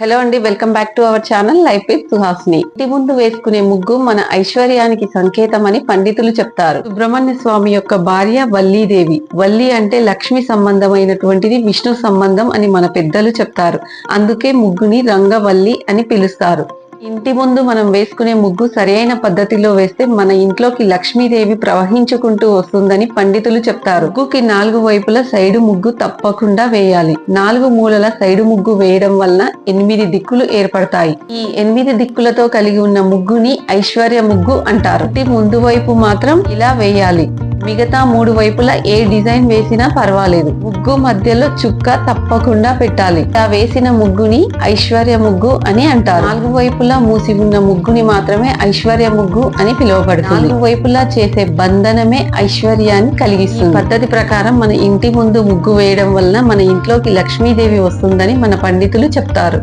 Hello అండి, welcome back to our channel life with Suhasini. ఇంటి ముందు వేసుకునే ముగ్గు మన ఐశ్వర్యానికి సంకేతం అని పండితులు చెప్తారు. సుబ్రహ్మణ్య స్వామి యొక్క భార్య వల్లీదేవి. వల్లి అంటే లక్ష్మి సంబంధమైనటువంటిది, విష్ణు సంబంధం అని మన పెద్దలు చెప్తారు. అందుకే ముగ్గుని రంగవల్లి అని పిలుస్తారు. ఇంటి ముందు మనం వేసుకునే ముగ్గు సరైన పద్ధతిలో వేస్తే మన ఇంట్లోకి లక్ష్మీదేవి ప్రవహించుకుంటూ వస్తుందని పండితులు చెప్తారు. ముగ్గుకి 4 వైపుల సైడు ముగ్గు తప్పకుండా వేయాలి. 4 మూలల సైడు ముగ్గు వేయడం వలన 8 దిక్కులు ఏర్పడతాయి. ఈ 8 దిక్కులతో కలిగి ఉన్న ముగ్గుని ఐశ్వర్య ముగ్గు అంటారు. ఇంటి ముందు వైపు మాత్రం ఇలా వేయాలి. మిగతా 3 వైపులా ఏ డిజైన్ వేసినా పర్వాలేదు. ముగ్గు మధ్యలో చుక్క తప్పకుండా పెట్టాలి. ఇలా వేసిన ముగ్గుని ఐశ్వర్య ముగ్గు అని అంటారు. 4 వైపులా మూసి ఉన్న ముగ్గుని మాత్రమే ఐశ్వర్య ముగ్గు అని పిలువబడుతుంది. 4 వైపులా చేసే బంధనమే ఐశ్వర్యాన్ని కలిగిస్తుంది. పద్ధతి ప్రకారం మన ఇంటి ముందు ముగ్గు వేయడం వలన మన ఇంట్లోకి లక్ష్మీదేవి వస్తుందని మన పండితులు చెప్తారు.